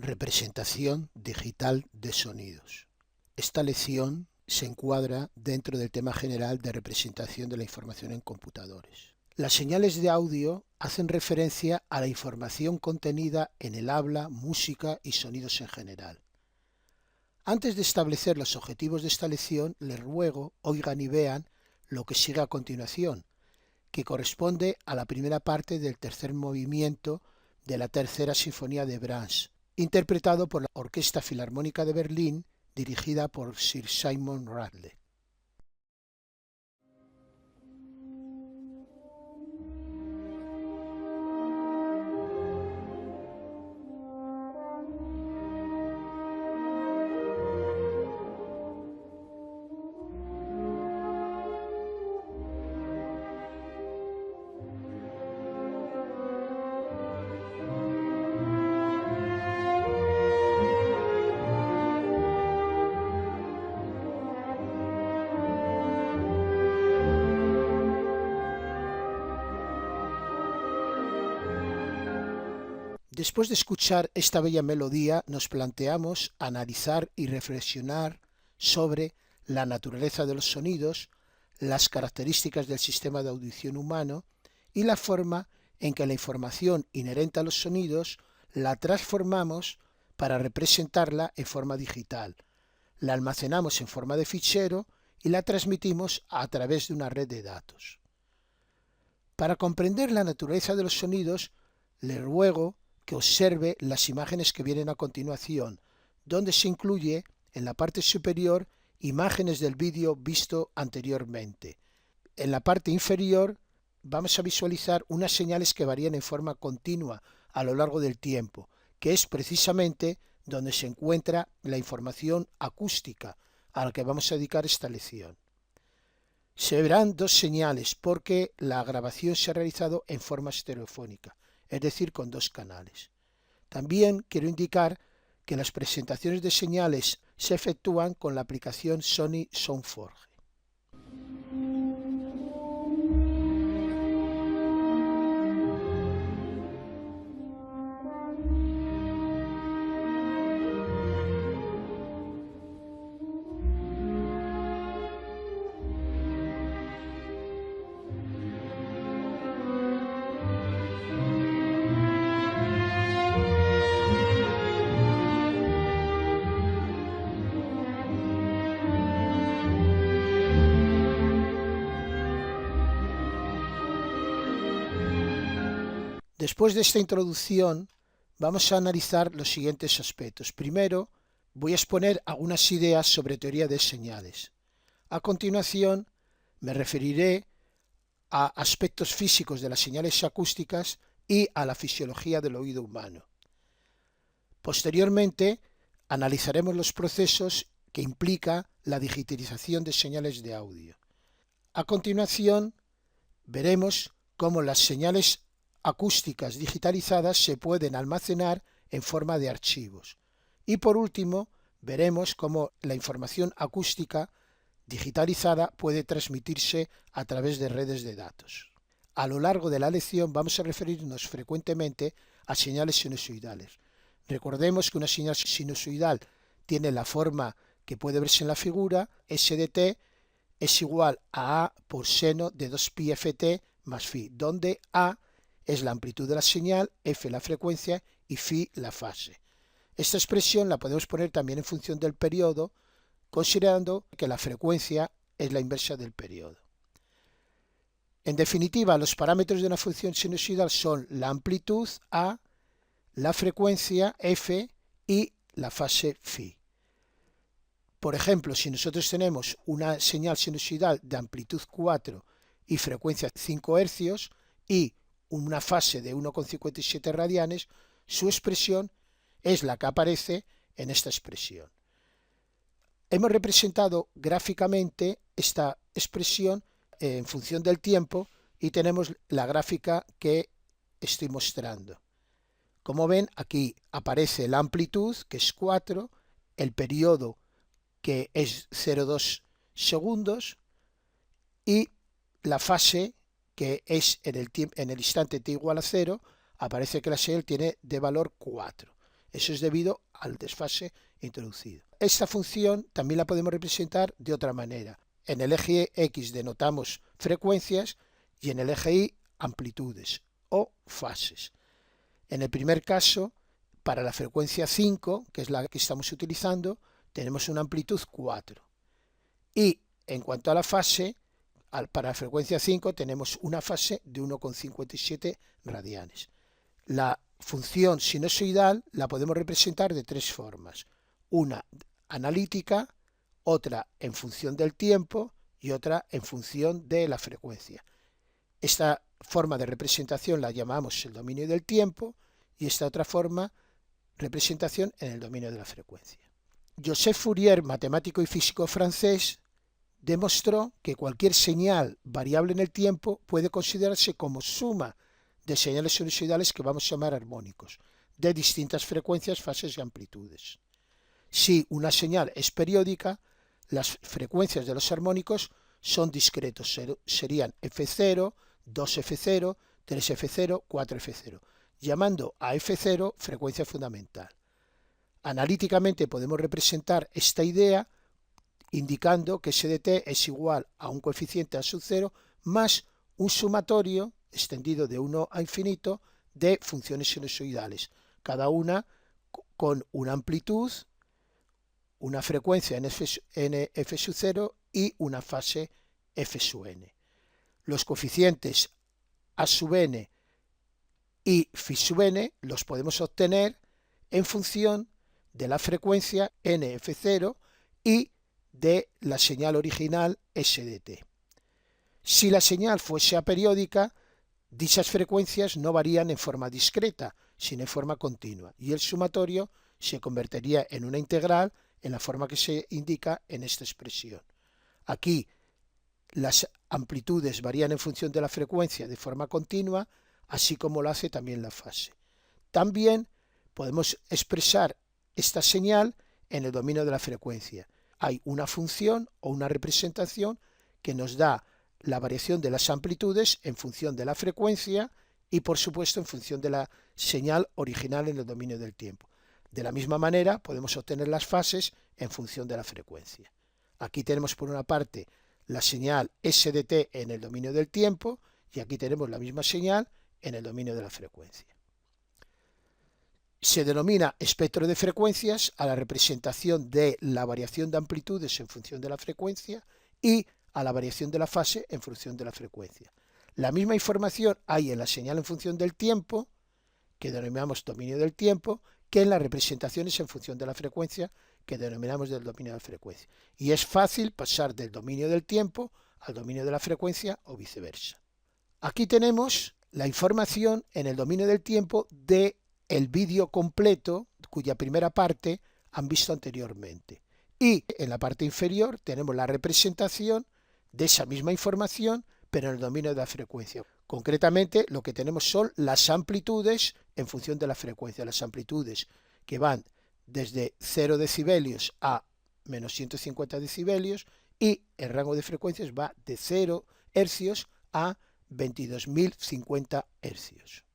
Representación digital de sonidos. Esta lección se encuadra dentro del tema general de representación de la información en computadores. Las señales de audio hacen referencia a la información contenida en el habla, música y sonidos en general. Antes de establecer los objetivos de esta lección, les ruego oigan y vean lo que sigue a continuación, que corresponde a la primera parte del tercer movimiento de la tercera sinfonía de Brahms, interpretado por la Orquesta Filarmónica de Berlín, dirigida por Sir Simon Rattle. Después de escuchar esta bella melodía, nos planteamos analizar y reflexionar sobre la naturaleza de los sonidos, las características del sistema de audición humano y la forma en que la información inherente a los sonidos la transformamos para representarla en forma digital, la almacenamos en forma de fichero y la transmitimos a través de una red de datos. Para comprender la naturaleza de los sonidos, le ruego que observe las imágenes que vienen a continuación, donde se incluye en la parte superior imágenes del vídeo visto anteriormente. En la parte inferior vamos a visualizar unas señales que varían en forma continua a lo largo del tiempo, que es precisamente donde se encuentra la información acústica a la que vamos a dedicar esta lección. Se verán dos señales porque la grabación se ha realizado en forma estereofónica, es decir, con dos canales. También quiero indicar que las presentaciones de señales se efectúan con la aplicación Sony Soundforge. Después de esta introducción, vamos a analizar los siguientes aspectos. Primero, voy a exponer algunas ideas sobre teoría de señales. A continuación, me referiré a aspectos físicos de las señales acústicas y a la fisiología del oído humano. Posteriormente, analizaremos los procesos que implica la digitalización de señales de audio. A continuación, veremos cómo las señales acústicas digitalizadas se pueden almacenar en forma de archivos. Y por último, veremos cómo la información acústica digitalizada puede transmitirse a través de redes de datos. A lo largo de la lección vamos a referirnos frecuentemente a señales sinusoidales. Recordemos que una señal sinusoidal tiene la forma que puede verse en la figura. S de t es igual a por seno de 2pi ft más phi, donde a es la amplitud de la señal, f la frecuencia y phi la fase. Esta expresión la podemos poner también en función del periodo, considerando que la frecuencia es la inversa del periodo. En definitiva, los parámetros de una función sinusoidal son la amplitud a, la frecuencia f y la fase phi. Por ejemplo, si nosotros tenemos una señal sinusoidal de amplitud 4 y frecuencia 5 Hz y una fase de 1,57 radianes, su expresión es la que aparece en esta expresión. Hemos representado gráficamente esta expresión en función del tiempo y tenemos la gráfica que estoy mostrando. Como ven, aquí aparece la amplitud, que es 4, el periodo, que es 0,2 segundos, y la fase, que es en el instante t igual a 0, aparece que la señal tiene de valor 4. Eso es debido al desfase introducido. Esta función también la podemos representar de otra manera. En el eje X denotamos frecuencias y en el eje Y amplitudes o fases. En el primer caso, para la frecuencia 5, que es la que estamos utilizando, tenemos una amplitud 4. Y en cuanto a la fase, para la frecuencia 5 tenemos una fase de 1,57 radianes. La función sinusoidal la podemos representar de tres formas. Una analítica, otra en función del tiempo y otra en función de la frecuencia. Esta forma de representación la llamamos el dominio del tiempo y esta otra forma representación en el dominio de la frecuencia. Joseph Fourier, matemático y físico francés, demostró que cualquier señal variable en el tiempo puede considerarse como suma de señales sinusoidales que vamos a llamar armónicos, de distintas frecuencias, fases y amplitudes. Si una señal es periódica, las frecuencias de los armónicos son discretos, serían F0, 2F0, 3F0, 4F0, llamando a F0 frecuencia fundamental. Analíticamente podemos representar esta idea indicando que S de t es igual a un coeficiente a sub 0 más un sumatorio extendido de 1 a infinito de funciones sinusoidales, cada una con una amplitud, una frecuencia en f sub 0 y una fase f sub n. Los coeficientes a sub n y phi sub n los podemos obtener en función de la frecuencia nf0 y de la señal original S de t. Si la señal fuese aperiódica, dichas frecuencias no varían en forma discreta, sino en forma continua, y el sumatorio se convertiría en una integral en la forma que se indica en esta expresión. Aquí las amplitudes varían en función de la frecuencia de forma continua, así como lo hace también la fase. También podemos expresar esta señal en el dominio de la frecuencia. Hay una función o una representación que nos da la variación de las amplitudes en función de la frecuencia y por supuesto en función de la señal original en el dominio del tiempo. De la misma manera podemos obtener las fases en función de la frecuencia. Aquí tenemos por una parte la señal S de t en el dominio del tiempo y aquí tenemos la misma señal en el dominio de la frecuencia. Se denomina espectro de frecuencias a la representación de la variación de amplitudes en función de la frecuencia y a la variación de la fase en función de la frecuencia. La misma información hay en la señal en función del tiempo, que denominamos dominio del tiempo, que en las representaciones en función de la frecuencia, que denominamos del dominio de la frecuencia. Y es fácil pasar del dominio del tiempo al dominio de la frecuencia o viceversa. Aquí tenemos la información en el dominio del tiempo de el vídeo completo, cuya primera parte han visto anteriormente. Y en la parte inferior tenemos la representación de esa misma información, pero en el dominio de la frecuencia. Concretamente, lo que tenemos son las amplitudes en función de la frecuencia. Las amplitudes que van desde 0 decibelios a menos 150 decibelios y el rango de frecuencias va de 0 hercios a 22.050 hercios.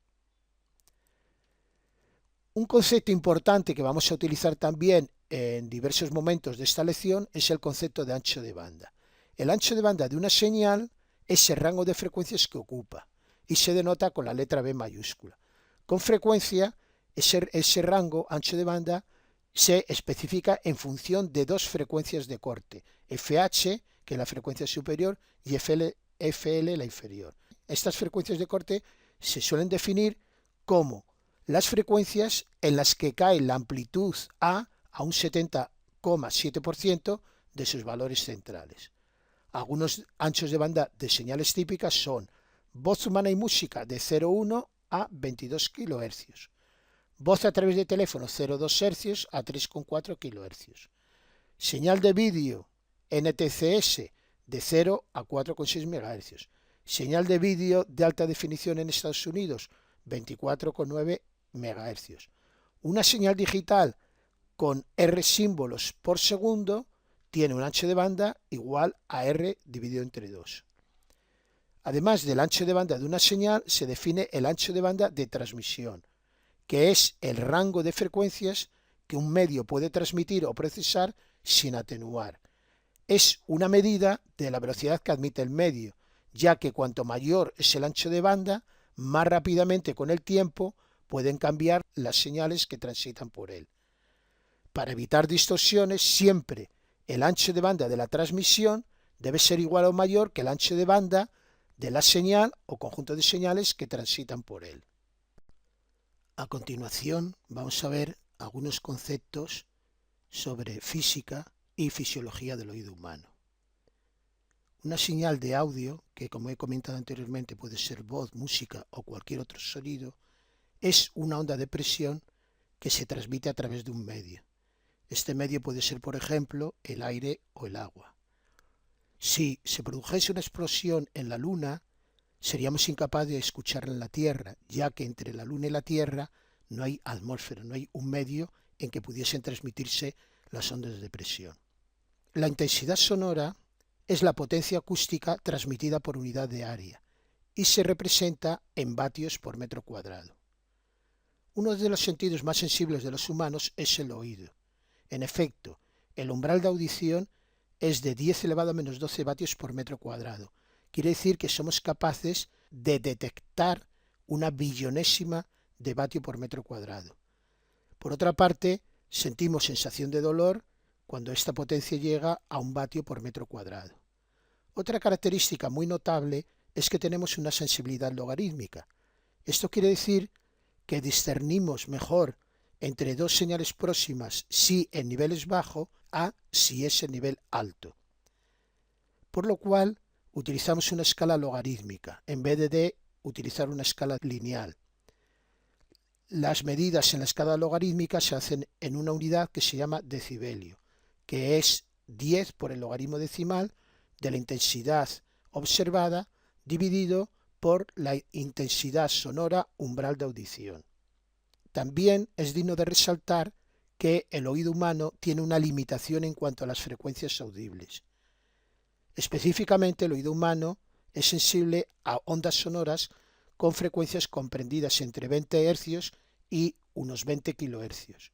Un concepto importante que vamos a utilizar también en diversos momentos de esta lección es el concepto de ancho de banda. El ancho de banda de una señal es el rango de frecuencias que ocupa y se denota con la letra B mayúscula. Con frecuencia, ese rango ancho de banda se especifica en función de dos frecuencias de corte, FH, que es la frecuencia superior, y FL, la inferior. Estas frecuencias de corte se suelen definir como las frecuencias en las que cae la amplitud A a un 70,7% de sus valores centrales. Algunos anchos de banda de señales típicas son voz humana y música de 0,1 a 22 kHz, voz a través de teléfono 0,2 Hz a 3,4 kHz, señal de vídeo NTCS de 0 a 4,6 MHz, señal de vídeo de alta definición en Estados Unidos 24,9 MHz, una señal digital con R símbolos por segundo tiene un ancho de banda igual a R dividido entre 2. Además del ancho de banda de una señal, se define el ancho de banda de transmisión, que es el rango de frecuencias que un medio puede transmitir o procesar sin atenuar. Es una medida de la velocidad que admite el medio, ya que cuanto mayor es el ancho de banda, más rápidamente con el tiempo pueden cambiar las señales que transitan por él. Para evitar distorsiones, siempre el ancho de banda de la transmisión debe ser igual o mayor que el ancho de banda de la señal o conjunto de señales que transitan por él. A continuación vamos a ver algunos conceptos sobre física y fisiología del oído humano. Una señal de audio, que como he comentado anteriormente puede ser voz, música o cualquier otro sonido, es una onda de presión que se transmite a través de un medio. Este medio puede ser, por ejemplo, el aire o el agua. Si se produjese una explosión en la Luna, seríamos incapaces de escucharla en la Tierra, ya que entre la Luna y la Tierra no hay atmósfera, no hay un medio en que pudiesen transmitirse las ondas de presión. La intensidad sonora es la potencia acústica transmitida por unidad de área y se representa en vatios por metro cuadrado. Uno de los sentidos más sensibles de los humanos es el oído. En efecto, el umbral de audición es de 10 elevado a menos 12 vatios por metro cuadrado. Quiere decir que somos capaces de detectar una billonésima de vatio por metro cuadrado. Por otra parte, sentimos sensación de dolor cuando esta potencia llega a 1 vatio por metro cuadrado. Otra característica muy notable es que tenemos una sensibilidad logarítmica. Esto quiere decir que discernimos mejor entre dos señales próximas si el nivel es bajo a si es el nivel alto. Por lo cual utilizamos una escala logarítmica en vez de utilizar una escala lineal. Las medidas en la escala logarítmica se hacen en una unidad que se llama decibelio, que es 10 por el logaritmo decimal de la intensidad observada dividido por la intensidad sonora umbral de audición. También es digno de resaltar que el oído humano tiene una limitación en cuanto a las frecuencias audibles. Específicamente, el oído humano es sensible a ondas sonoras con frecuencias comprendidas entre 20 Hz y unos 20 kHz.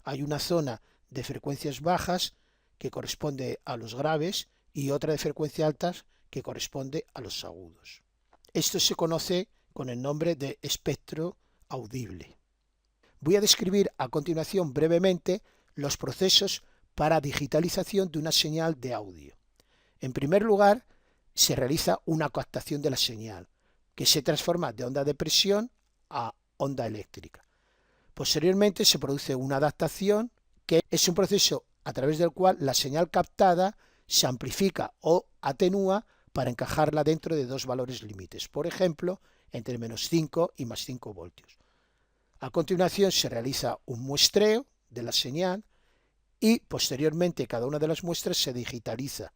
Hay una zona de frecuencias bajas que corresponde a los graves y otra de frecuencias altas que corresponde a los agudos. Esto se conoce con el nombre de espectro audible. Voy a describir a continuación brevemente los procesos para digitalización de una señal de audio. En primer lugar, se realiza una captación de la señal, que se transforma de onda de presión a onda eléctrica. Posteriormente se produce una adaptación, que es un proceso a través del cual la señal captada se amplifica o atenúa para encajarla dentro de dos valores límites, por ejemplo, entre menos 5 y más 5 voltios. A continuación se realiza un muestreo de la señal y posteriormente cada una de las muestras se digitaliza,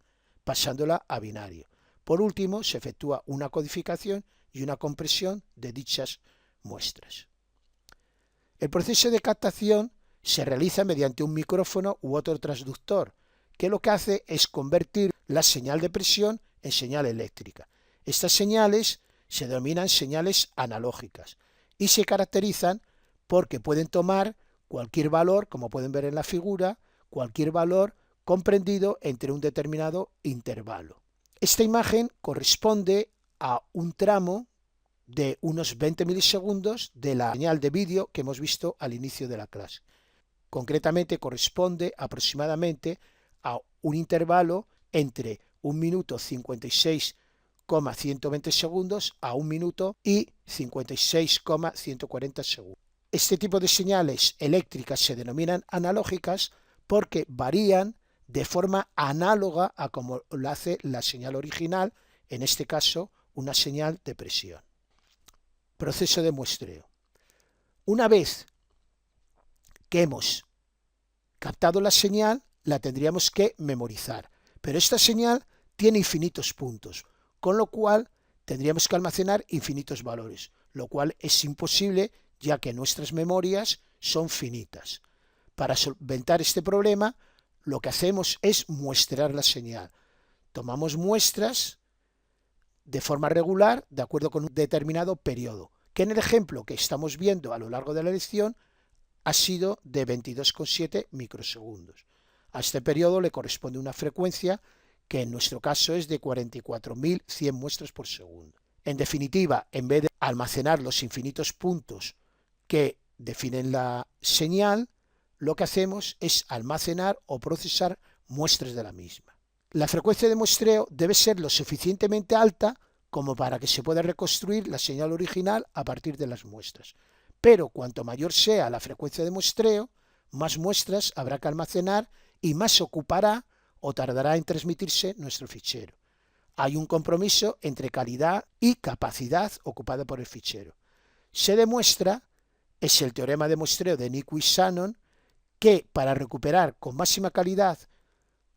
pasándola a binario. Por último, se efectúa una codificación y una compresión de dichas muestras. El proceso de captación se realiza mediante un micrófono u otro transductor, que lo que hace es convertir la señal de presión en señal eléctrica. Estas señales se denominan señales analógicas y se caracterizan porque pueden tomar cualquier valor, como pueden ver en la figura, cualquier valor comprendido entre un determinado intervalo. Esta imagen corresponde a un tramo de unos 20 milisegundos de la señal de vídeo que hemos visto al inicio de la clase. Concretamente corresponde aproximadamente a un intervalo entre 1 minuto 56,120 segundos a 1 minuto y 56,140 segundos. Este tipo de señales eléctricas se denominan analógicas porque varían de forma análoga a como lo hace la señal original, en este caso una señal de presión. Proceso de muestreo. Una vez que hemos captado la señal, la tendríamos que memorizar, pero esta señal tiene infinitos puntos, con lo cual tendríamos que almacenar infinitos valores, lo cual es imposible ya que nuestras memorias son finitas. Para solventar este problema, lo que hacemos es muestrear la señal. Tomamos muestras de forma regular de acuerdo con un determinado periodo, que en el ejemplo que estamos viendo a lo largo de la lección ha sido de 22,7 microsegundos. A este periodo le corresponde una frecuencia que en nuestro caso es de 44.100 muestras por segundo. En definitiva, en vez de almacenar los infinitos puntos que definen la señal, lo que hacemos es almacenar o procesar muestras de la misma. La frecuencia de muestreo debe ser lo suficientemente alta como para que se pueda reconstruir la señal original a partir de las muestras. Pero cuanto mayor sea la frecuencia de muestreo, más muestras habrá que almacenar y más ocupará o tardará en transmitirse nuestro fichero. Hay un compromiso entre calidad y capacidad ocupada por el fichero. Se demuestra, es el teorema de muestreo de Nyquist-Shannon, que para recuperar con máxima calidad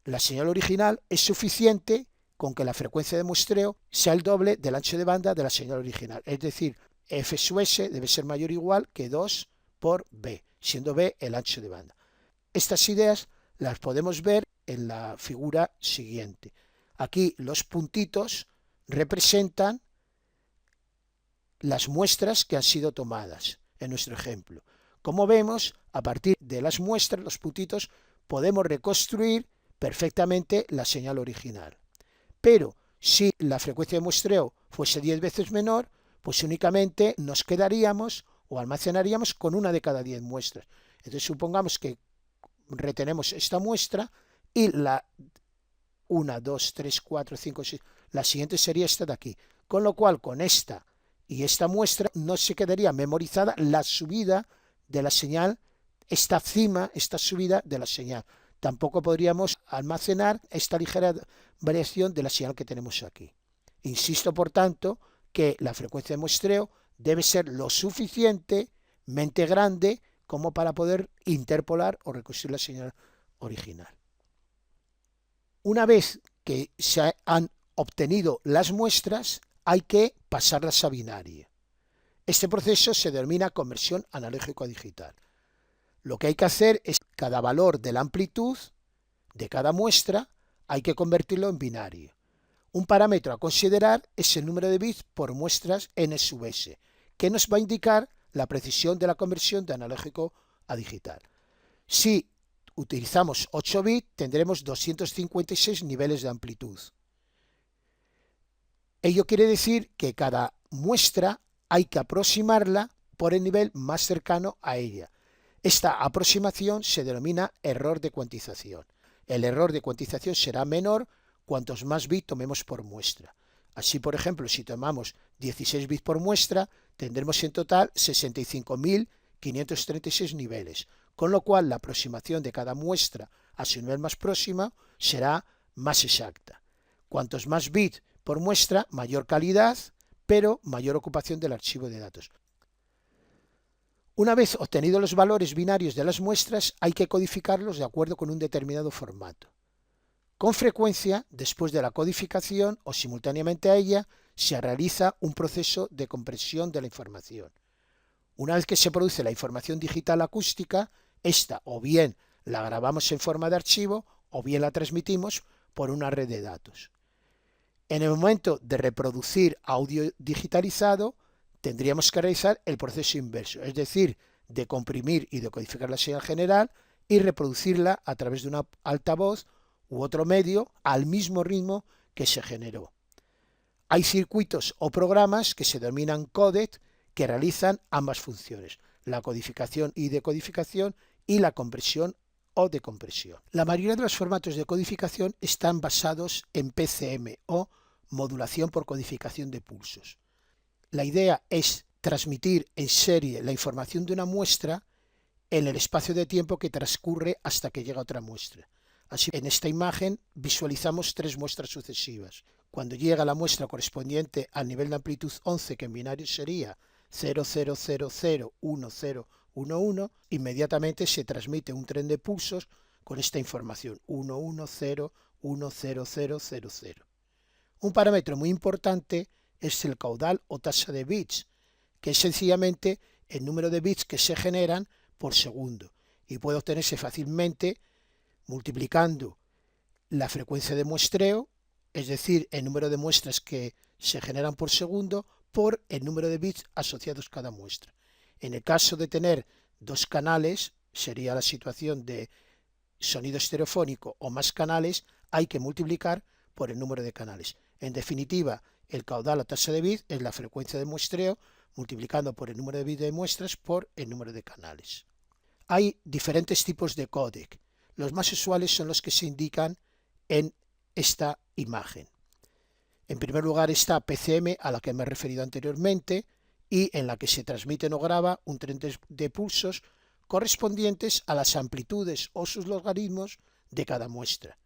la señal original es suficiente con que la frecuencia de muestreo sea el doble del ancho de banda de la señal original. Es decir, f sub s debe ser mayor o igual que 2 por b, siendo b el ancho de banda. Estas ideas las podemos ver en la figura siguiente. Aquí los puntitos representan las muestras que han sido tomadas en nuestro ejemplo. Como vemos, a partir de las muestras, los puntitos, podemos reconstruir perfectamente la señal original. Pero si la frecuencia de muestreo fuese 10 veces menor, pues únicamente nos quedaríamos o almacenaríamos con una de cada 10 muestras. Entonces supongamos que retenemos esta muestra y la 1, 2, 3, 4, 5, 6, la siguiente sería esta de aquí. Con lo cual, con esta y esta muestra no se quedaría memorizada la subida de la señal, esta cima, esta subida de la señal. Tampoco podríamos almacenar esta ligera variación de la señal que tenemos aquí. Insisto, por tanto, que la frecuencia de muestreo debe ser lo suficientemente grande como para poder interpolar o reconstruir la señal original. Una vez que se han obtenido las muestras, hay que pasarlas a binario. Este proceso se denomina conversión analógico a digital. Lo que hay que hacer es cada valor de la amplitud de cada muestra hay que convertirlo en binario. Un parámetro a considerar es el número de bits por muestras n sub s, que nos va a indicar la precisión de la conversión de analógico a digital. Si utilizamos 8 bits, tendremos 256 niveles de amplitud. Ello quiere decir que cada muestra hay que aproximarla por el nivel más cercano a ella. Esta aproximación se denomina error de cuantización. El error de cuantización será menor cuantos más bits tomemos por muestra. Así, por ejemplo, si tomamos 16 bits por muestra, tendremos en total 65.536 niveles, con lo cual la aproximación de cada muestra a su nivel más próximo será más exacta. Cuantos más bits por muestra, mayor calidad, pero mayor ocupación del archivo de datos. Una vez obtenidos los valores binarios de las muestras, hay que codificarlos de acuerdo con un determinado formato. Con frecuencia, después de la codificación o simultáneamente a ella, se realiza un proceso de compresión de la información. Una vez que se produce la información digital acústica, esta o bien la grabamos en forma de archivo o bien la transmitimos por una red de datos. En el momento de reproducir audio digitalizado, tendríamos que realizar el proceso inverso, es decir, de comprimir y decodificar la señal general y reproducirla a través de una altavoz u otro medio al mismo ritmo que se generó. Hay circuitos o programas que se denominan codec que realizan ambas funciones, la codificación y decodificación y la compresión o decompresión. La mayoría de los formatos de codificación están basados en PCM o modulación por codificación de pulsos. La idea es transmitir en serie la información de una muestra en el espacio de tiempo que transcurre hasta que llega otra muestra. Así, en esta imagen visualizamos 3 muestras sucesivas. Cuando llega la muestra correspondiente al nivel de amplitud 11, que en binario sería 00001011, inmediatamente se transmite un tren de pulsos con esta información 1101000. Un parámetro muy importante es el caudal o tasa de bits, que es sencillamente el número de bits que se generan por segundo y puede obtenerse fácilmente multiplicando la frecuencia de muestreo, es decir, el número de muestras que se generan por segundo, por el número de bits asociados a cada muestra. En el caso de tener dos canales, sería la situación de sonido estereofónico o más canales, hay que multiplicar por el número de canales. En definitiva, el caudal o tasa de bits es la frecuencia de muestreo multiplicando por el número de bits de muestras por el número de canales. Hay diferentes tipos de códec. Los más usuales son los que se indican en esta imagen. En primer lugar está PCM, a la que me he referido anteriormente, y en la que se transmiten o graba un tren de pulsos correspondientes a las amplitudes o sus logaritmos de cada muestra.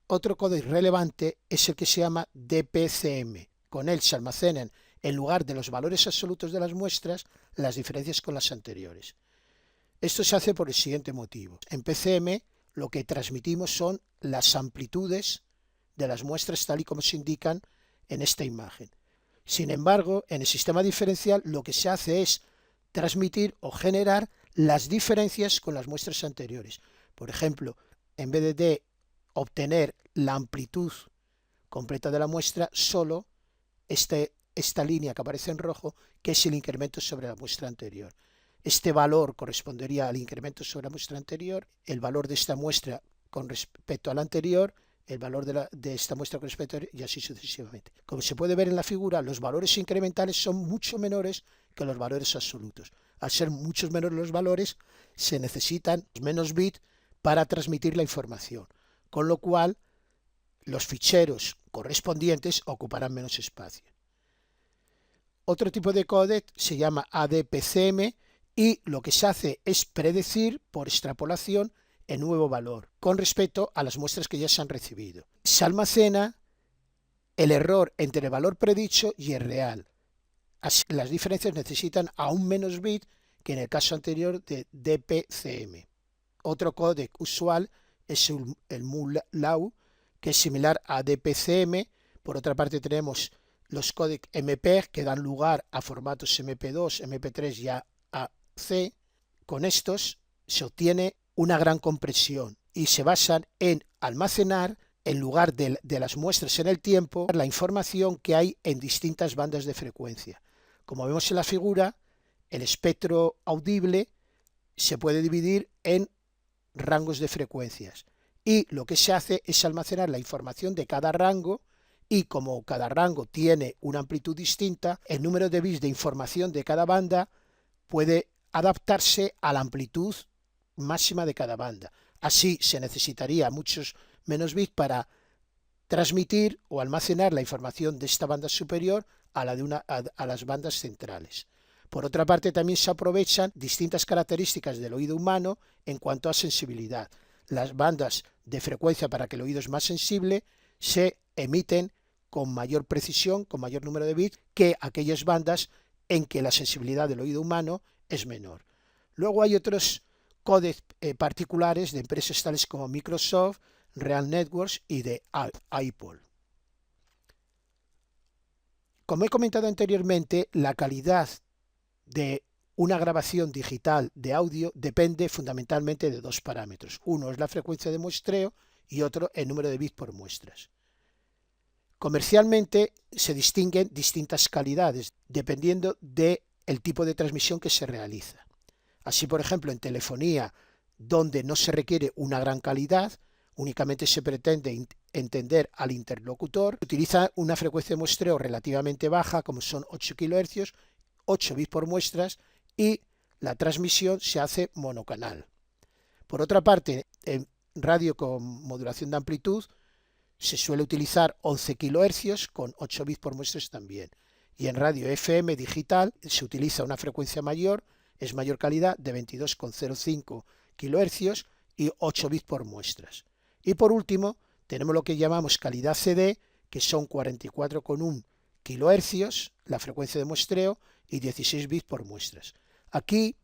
Otro códec relevante es el que se llama DPCM. Con él se almacenan, en lugar de los valores absolutos de las muestras, las diferencias con las anteriores. Esto se hace por el siguiente motivo. En PCM lo que transmitimos son las amplitudes de las muestras tal y como se indican en esta imagen. Sin embargo, en el sistema diferencial lo que se hace es transmitir o generar las diferencias con las muestras anteriores. Por ejemplo, en vez de obtener la amplitud completa de la muestra, solo esta línea que aparece en rojo, que es el incremento sobre la muestra anterior. Este valor correspondería al incremento sobre la muestra anterior, el valor de esta muestra con respecto a la anterior, el valor de esta muestra con respecto a la anterior, y así sucesivamente. Como se puede ver en la figura, los valores incrementales son mucho menores que los valores absolutos. Al ser muchos menores los valores, se necesitan menos bits para transmitir la información, con lo cual los ficheros correspondientes ocuparán menos espacio. Otro tipo de códec se llama ADPCM y lo que se hace es predecir por extrapolación el nuevo valor con respecto a las muestras que ya se han recibido. Se almacena el error entre el valor predicho y el real. Así, las diferencias necesitan aún menos bits que en el caso anterior de DPCM. Otro códec usual es el MULAU, que es similar a DPCM. Por otra parte tenemos los códecs MPEG, que dan lugar a formatos MP2, MP3 y AAC. Con estos se obtiene una gran compresión y se basan en almacenar, en lugar de las muestras en el tiempo, la información que hay en distintas bandas de frecuencia. Como vemos en la figura, el espectro audible se puede dividir en rangos de frecuencias y lo que se hace es almacenar la información de cada rango, y como cada rango tiene una amplitud distinta, el número de bits de información de cada banda puede adaptarse a la amplitud máxima de cada banda. Así se necesitaría muchos menos bits para transmitir o almacenar la información de esta banda superior a las bandas centrales. Por otra parte, también se aprovechan distintas características del oído humano en cuanto a sensibilidad. Las bandas de frecuencia para que el oído es más sensible se emiten con mayor precisión, con mayor número de bits, que aquellas bandas en que la sensibilidad del oído humano es menor. Luego hay otros códecs particulares de empresas tales como Microsoft, Real Networks y de Apple. Como he comentado anteriormente, la calidad de una grabación digital de audio depende fundamentalmente de dos parámetros. Uno es la frecuencia de muestreo y otro el número de bits por muestras. Comercialmente se distinguen distintas calidades dependiendo del tipo de transmisión que se realiza. Así, por ejemplo, en telefonía, donde no se requiere una gran calidad, únicamente se pretende entender al interlocutor, se utiliza una frecuencia de muestreo relativamente baja, como son 8 kHz, 8 bits por muestras, y la transmisión se hace monocanal. Por otra parte, en radio con modulación de amplitud se suele utilizar 11 kHz con 8 bits por muestras también. Y en radio FM digital se utiliza una frecuencia mayor, es mayor calidad, de 22,05 kHz y 8 bits por muestras. Y por último, tenemos lo que llamamos calidad CD, que son 44,1 kHz, la frecuencia de muestreo, y 16 bits por muestras. Aquí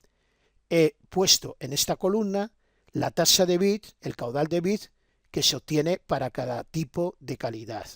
he puesto en esta columna la tasa de bits, el caudal de bits que se obtiene para cada tipo de calidad.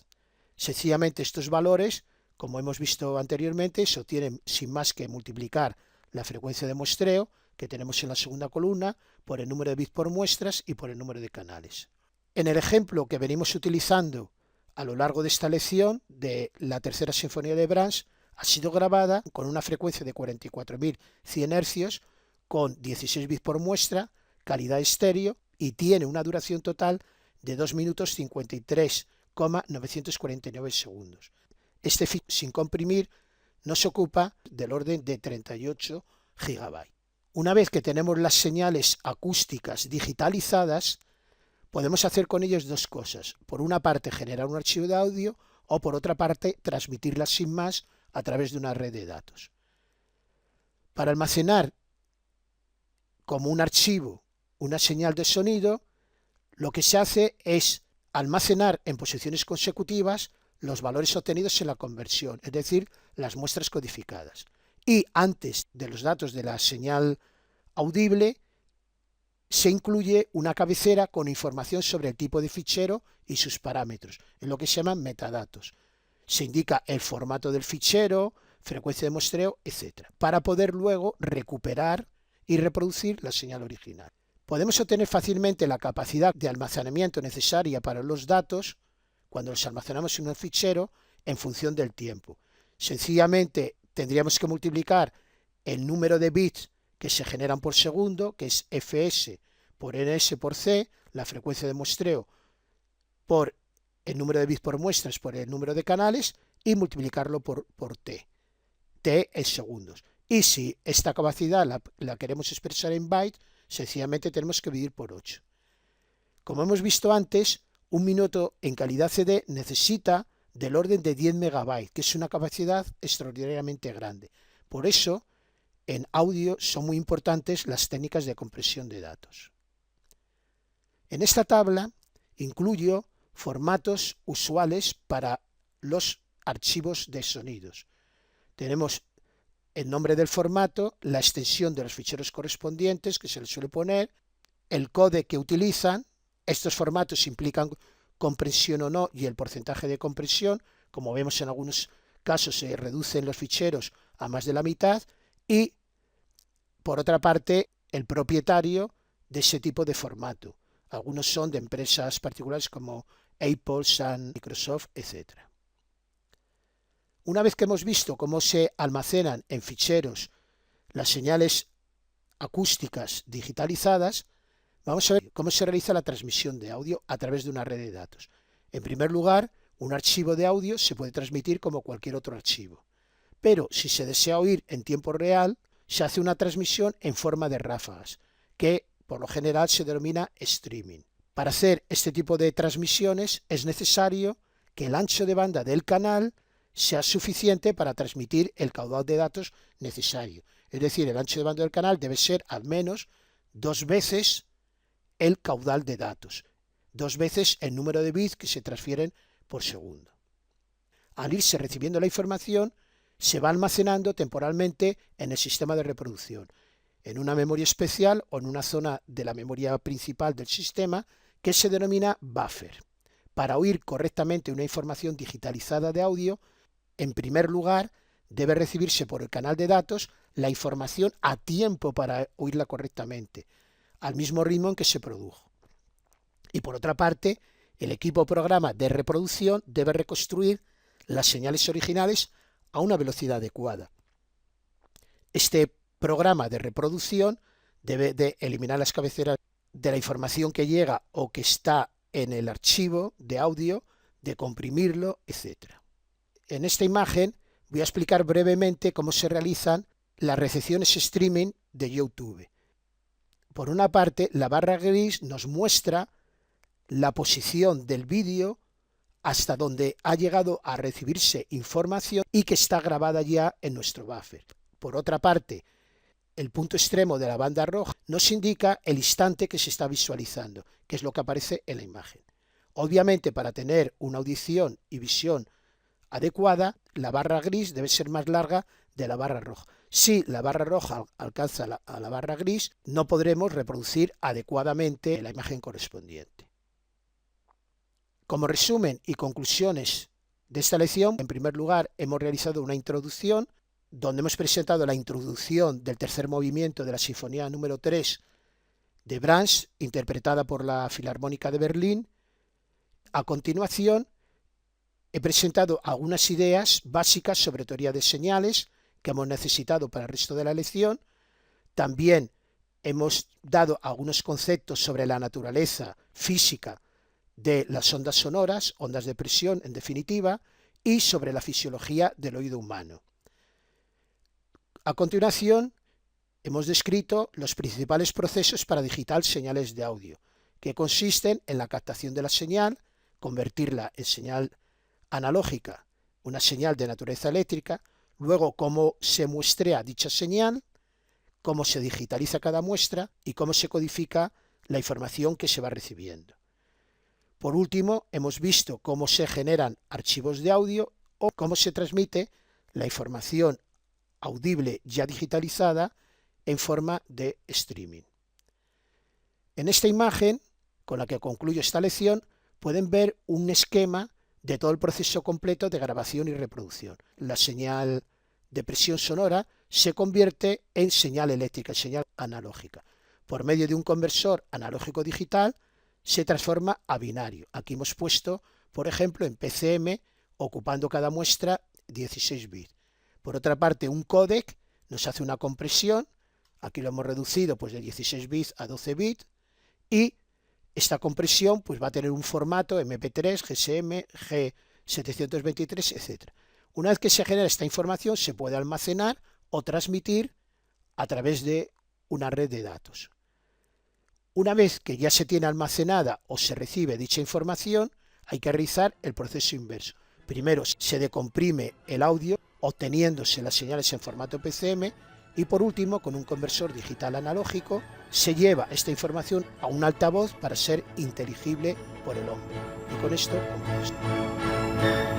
Sencillamente estos valores, como hemos visto anteriormente, se obtienen sin más que multiplicar la frecuencia de muestreo que tenemos en la segunda columna por el número de bits por muestras y por el número de canales. En el ejemplo que venimos utilizando a lo largo de esta lección de la tercera sinfonía de Brahms, ha sido grabada con una frecuencia de 44.100 Hz, con 16 bits por muestra, calidad estéreo, y tiene una duración total de 2 minutos 53,949 segundos. Este fichero sin comprimir nos ocupa del orden de 38 GB. Una vez que tenemos las señales acústicas digitalizadas, podemos hacer con ellos dos cosas. Por una parte, generar un archivo de audio, o por otra parte, transmitirlas sin más a través de una red de datos. Para almacenar como un archivo una señal de sonido, lo que se hace es almacenar en posiciones consecutivas los valores obtenidos en la conversión, es decir, las muestras codificadas. Y antes de los datos de la señal audible, se incluye una cabecera con información sobre el tipo de fichero y sus parámetros, en lo que se llaman metadatos. Se indica el formato del fichero, frecuencia de muestreo, etc., para poder luego recuperar y reproducir la señal original. Podemos obtener fácilmente la capacidad de almacenamiento necesaria para los datos cuando los almacenamos en un fichero en función del tiempo. Sencillamente tendríamos que multiplicar el número de bits que se generan por segundo, que es fs por ns por c, la frecuencia de muestreo, por el número de bits por muestras por el número de canales, y multiplicarlo por t. T es segundos. Y si esta capacidad la queremos expresar en bytes, sencillamente tenemos que dividir por 8. Como hemos visto antes, un minuto en calidad CD necesita del orden de 10 MB, que es una capacidad extraordinariamente grande. Por eso, en audio son muy importantes las técnicas de compresión de datos. En esta tabla incluyo formatos usuales para los archivos de sonidos. Tenemos el nombre del formato, la extensión de los ficheros correspondientes que se les suele poner, el códec que utilizan. Estos formatos implican compresión o no y el porcentaje de compresión. Como vemos, en algunos casos se reducen los ficheros a más de la mitad, y por otra parte el propietario de ese tipo de formato. Algunos son de empresas particulares como Apple, Sun, Microsoft, etc. Una vez que hemos visto cómo se almacenan en ficheros las señales acústicas digitalizadas, vamos a ver cómo se realiza la transmisión de audio a través de una red de datos. En primer lugar, un archivo de audio se puede transmitir como cualquier otro archivo, pero si se desea oír en tiempo real, se hace una transmisión en forma de ráfagas, que por lo general se denomina streaming. Para hacer este tipo de transmisiones es necesario que el ancho de banda del canal sea suficiente para transmitir el caudal de datos necesario. Es decir, el ancho de banda del canal debe ser al menos 2 veces el caudal de datos, 2 veces el número de bits que se transfieren por segundo. Al irse recibiendo la información, se va almacenando temporalmente en el sistema de reproducción, en una memoria especial o en una zona de la memoria principal del sistema que se denomina buffer. Para oír correctamente una información digitalizada de audio, en primer lugar, debe recibirse por el canal de datos la información a tiempo para oírla correctamente, al mismo ritmo en que se produjo. Y por otra parte, el equipo o programa de reproducción debe reconstruir las señales originales a una velocidad adecuada. Este programa de reproducción debe de eliminar las cabeceras de la información que llega o que está en el archivo de audio, de comprimirlo, etc. En esta imagen voy a explicar brevemente cómo se realizan las recepciones streaming de YouTube. Por una parte, la barra gris nos muestra la posición del vídeo hasta donde ha llegado a recibirse información y que está grabada ya en nuestro buffer. Por otra parte, el punto extremo de la banda roja nos indica el instante que se está visualizando, que es lo que aparece en la imagen. Obviamente, para tener una audición y visión adecuada, la barra gris debe ser más larga de la barra roja. Si la barra roja alcanza a la barra gris, no podremos reproducir adecuadamente la imagen correspondiente. Como resumen y conclusiones de esta lección, en primer lugar, hemos realizado una introducción donde hemos presentado la introducción del tercer movimiento de la Sinfonía número 3 de Brahms, interpretada por la Filarmónica de Berlín. A continuación, He presentado algunas ideas básicas sobre teoría de señales que hemos necesitado para el resto de la lección. También hemos dado algunos conceptos sobre la naturaleza física de las ondas sonoras, ondas de presión en definitiva, y sobre la fisiología del oído humano. A continuación, hemos descrito los principales procesos para digitar señales de audio, que consisten en la captación de la señal, convertirla en señal analógica, una señal de naturaleza eléctrica, luego cómo se muestrea dicha señal, cómo se digitaliza cada muestra y cómo se codifica la información que se va recibiendo. Por último, hemos visto cómo se generan archivos de audio o cómo se transmite la información audible ya digitalizada en forma de streaming. En esta imagen, con la que concluyo esta lección, pueden ver un esquema de todo el proceso completo de grabación y reproducción. La señal de presión sonora se convierte en señal eléctrica, señal analógica. Por medio de un conversor analógico digital se transforma a binario. Aquí hemos puesto, por ejemplo, en PCM, ocupando cada muestra 16 bits. Por otra parte, un códec nos hace una compresión, aquí lo hemos reducido pues, de 16 bits a 12 bits, y esta compresión pues, va a tener un formato MP3, GSM, G723, etc. Una vez que se genera esta información, se puede almacenar o transmitir a través de una red de datos. Una vez que ya se tiene almacenada o se recibe dicha información, hay que realizar el proceso inverso. Primero se decomprime el audio, obteniéndose las señales en formato PCM, y por último, con un conversor digital analógico, se lleva esta información a un altavoz para ser inteligible por el hombre. Y con esto concluyo.